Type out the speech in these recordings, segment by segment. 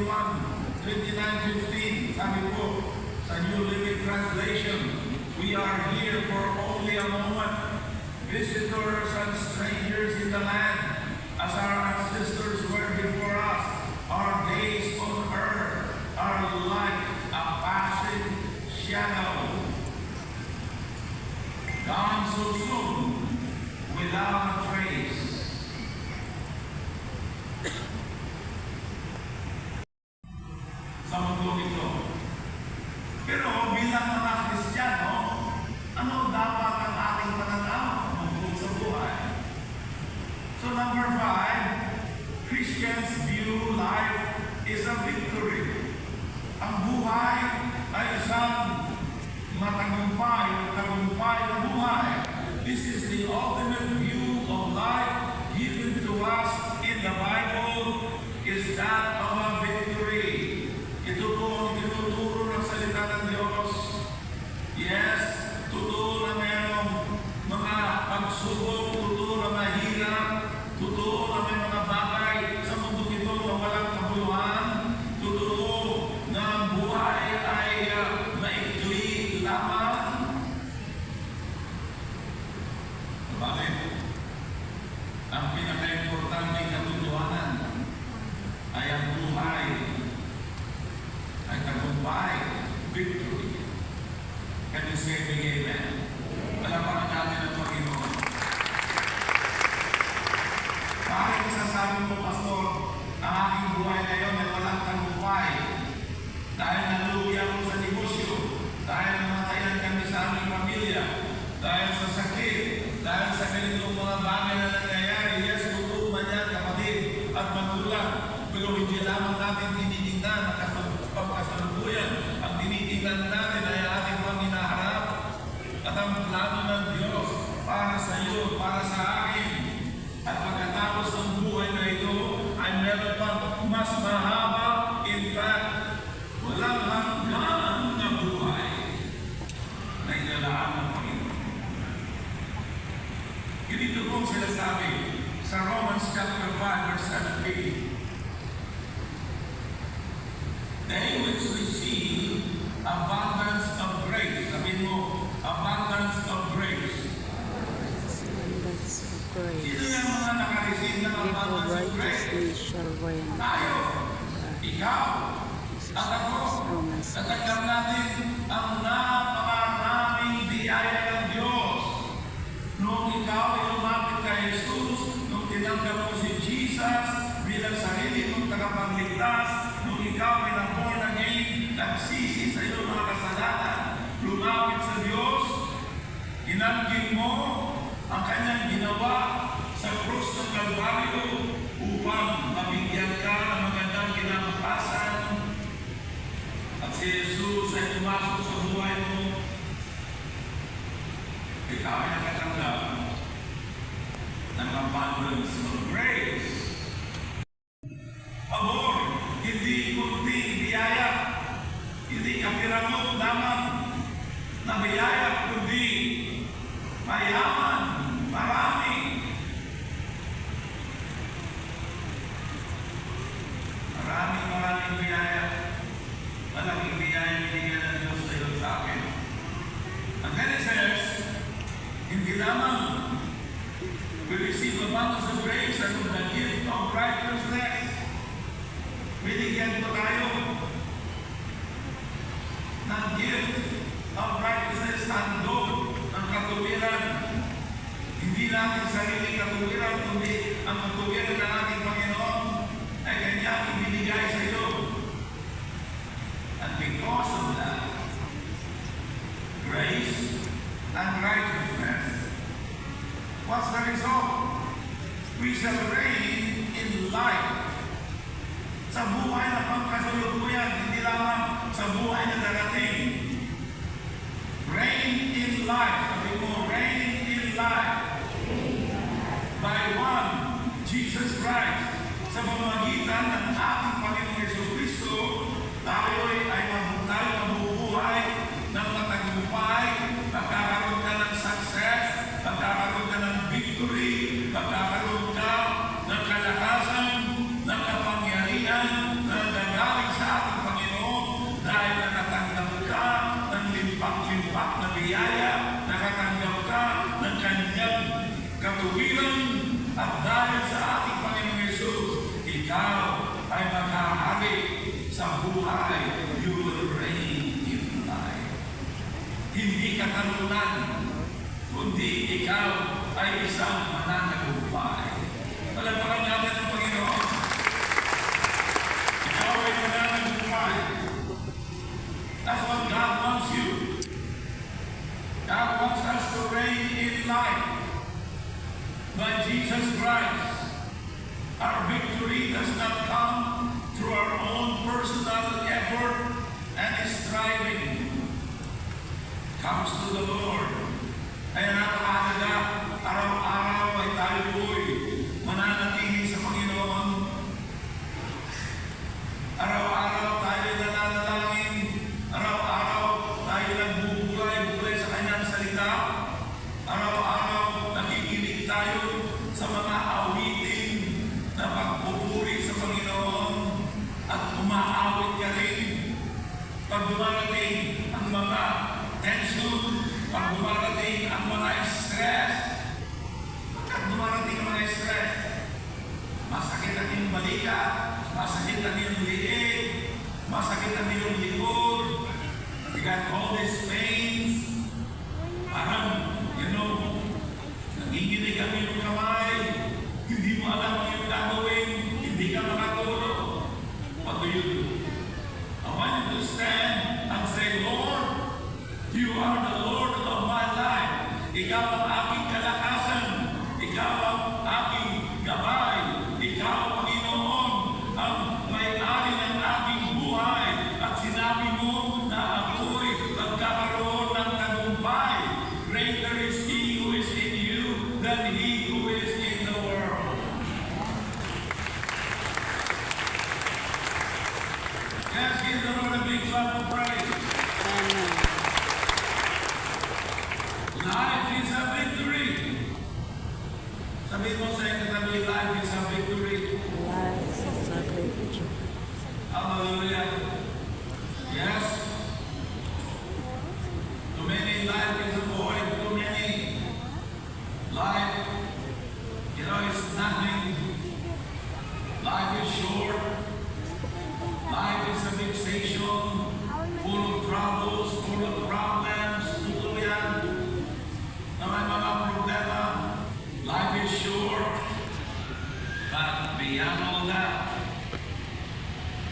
29:15, sabi po sa New Living Translation, we are here for only a moment, visitors and strangers in the land, as our ancestors were before us. Our days on earth are like a passing shadow, gone so soon, without a trace. Sa mundo ito. Pero bilang mga Kristiyano, ano dapat ang ating pananaw tungkol sa buhay? So number 5, Christians view life is a victory. Ang buhay ay isang matagumpay na buhay. This is the ultimate view of life given to us in the Bible, is that of a victory. Ito po ang tinuturo ng salita ng Diyos. Yes, totoo na mayroong mga pagsubok, totoo na mahirap, totoo na may mga bagay sa mundo ito na walang kabuluhan, totoo na ang buhay ay maikli lamang. Bakit? Ang pinaka-importante katotohanan ay ang buhay ay tagumpay, victory. Can you say big amen? Palapakan natin ang Panginoon. Bakit sasabi mo, Pastor, ang aking buhay ngayon ay walang tagumpay? Dahil nalugi ako sa negosyo, dahil namatayan kami sa aming pamilya, dahil sa sakit, dahil sa ganitong mga bagay na nangyayari. Yes, totoo man yan, kapatid at magulang. Pero hindi lamang natin tinitingnan ang pagkasalubuyan. Ang tinitingnan natin ay ating mga hinaharap at ang plano ng Diyos para sa iyo, para sa akin. At pagkatapos ng buhay na ito ay meron pang mas mahaba. In fact, walang hanggang na buhay na inalaan ng Panginoon. Ganito pong sinasabi sa Romans chapter 5 verse 17. They which receive abundance of grace. Sabihin mo, abundance of grace. Abundance of grace. Sino yung mga nakareceive ng abundance of grace? Shall reign. Tayo. Ikaw. At ako. Natagam natin ang napakaraming biyaya ng Diyos. Noong ikaw ay lumapit kay Jesus, nung tinanggap mo si Jesus bilang sarili mong tagapagligtas, nung ikaw ay na-born again, nagsisi sa iyong mga kasalanan, lumapit sa Diyos, inanggit mo ang kanyang ginawa sa krus ng Kalbaryo upang mabigyan ka ng magandang kinabukasan. At si Jesus ay pumasok sa buhay mo. Ikaw ay nakatanggap ng abundance of grace. Pabor, hindi kunting biyaya, hindi kapiramot lamang na biyaya, kundi mayaman, marami. Maraming biyaya. Malaking biyaya binigyan ng Diyos sa iyo sa akin. Ang kanya says, hindi lamang we receive abundance of grace and the gift of righteousness. Binigyan po tayo ng gift of righteousness, handog ng katuwiran. Hindi natin sarili katuwiran, kundi ang katuwiran ng ating Panginoon ay kanyang ibinigay sa iyo. And because of that, grace and righteousness, what's the result? We shall reign in life. Sa buhay na pangkasalukuyan, hindi lamang sa buhay na darating. Reign in life. Sabi mo, reign in life. By one, Jesus Christ. Sa pamamagitan ng ating Panginoong Jesucristo, tayo ay mabubuhay ng matagumpay, magkakaroon ka ng success, magkakaroon ka ng victory, magkakaroon ka ng kalakasan, ng kapangyarihan, ng gagawin ikaw ay maghahari sa buhay. You will reign in life. Hindi ka talunan, kundi ikaw ay isang mananagumpay. Palagpakan natin ang Panginoon. Ikaw ay mananagumpay. That's what God wants you. God wants us to reign in life by Jesus Christ. Our victory does not come through our own personal effort and striving. It comes to the Lord. Kaya napakahalaga, araw-araw ay tayo'y mananatili sa Panginoon. Araw-araw tayo nananalangin. Araw-araw tayo nagbubuklay sa Kanyang salita. Araw-araw nakikinig tayo sa mga awitin na pagpupuri sa Panginoon at umaawit ka rin. Pag dumarating ang mga tension, pag dumarating ang mga stress, pag dumarating ang mga stress, masakit ang iyong balikat, masakit ang iyong liig, masakit ang iyong likod, you got all these pains, parang, nanginginig ang iyong kamay, hindi mo alam ang iyong gagawin, hindi ka makatulog. What do you do? I want you to stand and say, Lord, you are the Lord of my life. Ikaw ang aking kalakasan. Ikaw ang aking gabay. Ikaw, Panginoon, ang may-ari ng aking buhay. At sinabi mo na ako'y magkakaroon ng tagumpay. Greater is He who is in you than he who is in the world. Yes, give the Lord a big clap of praise. Amen. Life is a victory. Sabihin mo sa inyo katabi, life is a victory. Life is a victory. Hallelujah. Yes. Too many life is a void. Too many life, it's nothing. Life is short. Life is a fixation, full of troubles, full of problems. Tutuloy yan. Na may mga problema. Life is short. But beyond all that,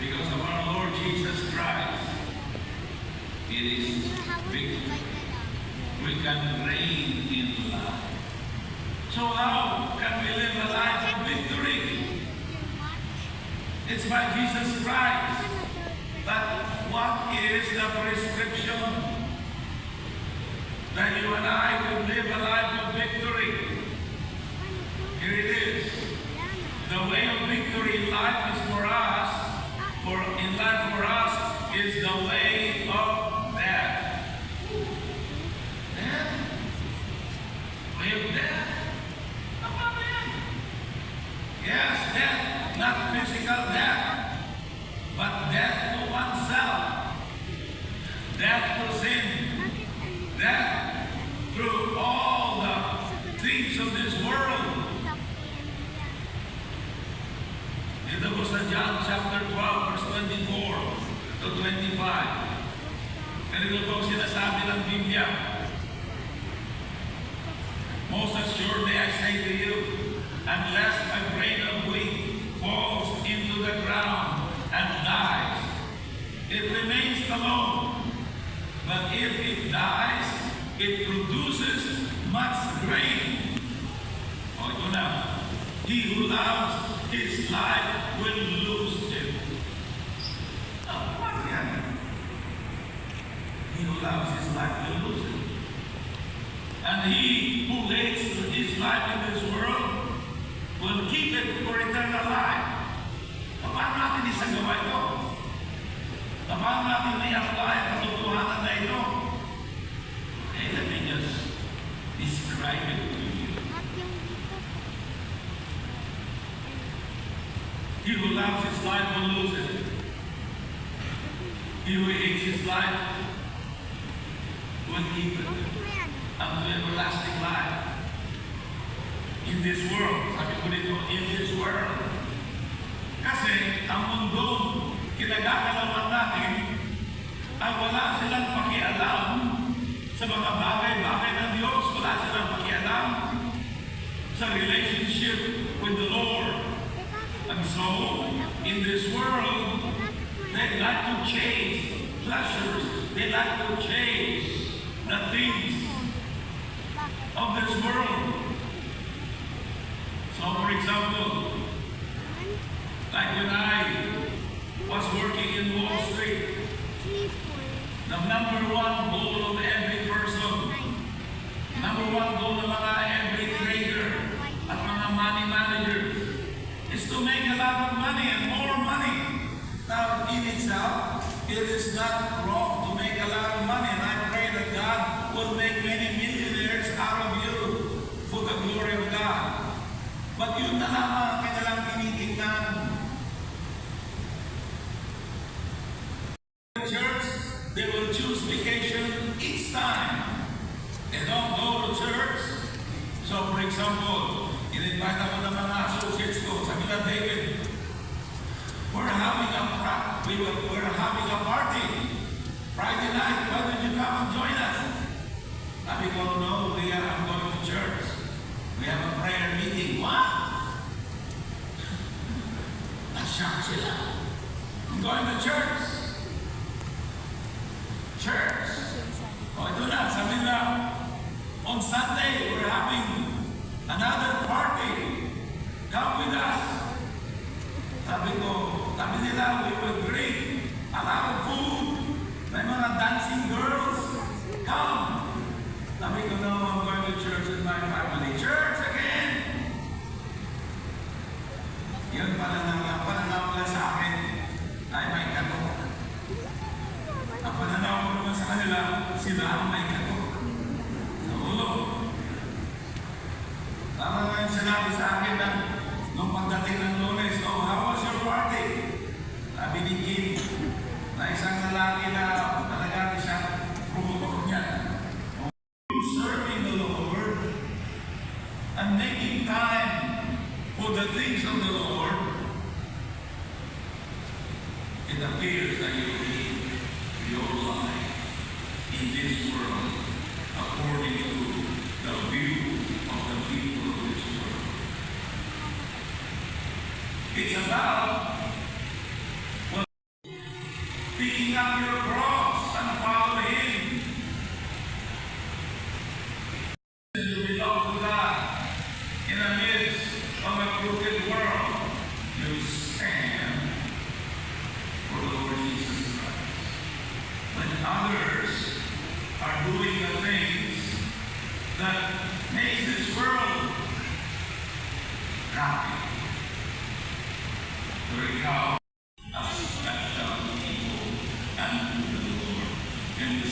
because of our Lord Jesus Christ, it is victory. We can reign in life. So how can we live a life of victory? It's by Jesus Christ. But what is the prescription that you and I will live a life of victory? Here it is. The way of victory in life is for us, is the way of death. Death? Way of death? Apa ba yan? Yes, death. Not physical death, but death to oneself. Death to sin. Death through all the things of this world. Ito po sa John chapter 12, verse 24 to 25. Ganito po sinasabi ng Biblia. Most assuredly I say to you, unless a grain of wheat falls into the ground and dies, it remains alone. But if it dies, it produces much grain. O ito na. He who loves his life will lose it. What yan? He who loves his life will lose it. And he who hates his life in this world will keep it for eternal life. Paano natin isagawa ito? Paano natin i-apply ang katotohanan na ito? Okay, let me just describe it to you. He who loves his life will lose it. He who hates his life will keep it unto everlasting life. In this world, sabi ko dito, in this world. ang mundong kinagagalawan natin ay wala silang pakialam sa mga bagay-bagay ng Diyos. Wala silang pakialam sa relationship with the Lord. And so, in this world, they like to chase pleasures. They like to chase the things of this world. So, for example, like when I was working in Wall Street, the number one goal of every person, number one goal of every trader at mga money managers is to make a lot of money and more money. Now, in itself, it is not wrong to make a lot of money, and I pray that God will make many millionaires out of you for the glory of God. But yun na lamang ang kanilang tinitingnan. The church, they will choose vacation each time. They don't go to church. So, for example, in-invite ako ng mga associates ko. Sabi na, David, we're having a party Friday night. Why don't you come and join us? Sabi ko, no, Leah, I'm going to church. We have a prayer meeting. What? Na-shock sila. I'm going to church. Church. O, ito na, sabi na, on Sunday, we're having another party. Come with us. Sabi nila, we will bring a lot of food. May mga dancing girls. Come. Sabi ko, no, I'm going to church with my family. Church again. Yun pananaw nila sa akin ay may katok. Ang pananaw ko naman sa kanila, sila ang may katok. Sa ulo. Tama nga yung sinabi sa akin na nung pagdating ng Lunes, oh, how was your party? Sabi ni Kim, na isang lalaki na talaga siya promotor niya. Serving the Lord and making time for the things of the Lord, it appears that you live your life in this world according to the view of the people of this world. It's about picking up your cross and follow Him. You belong to God. In the midst of a crooked world, you stand for the Lord Jesus Christ. When others are doing the things that make this world happy, very how a special people and the Lord in the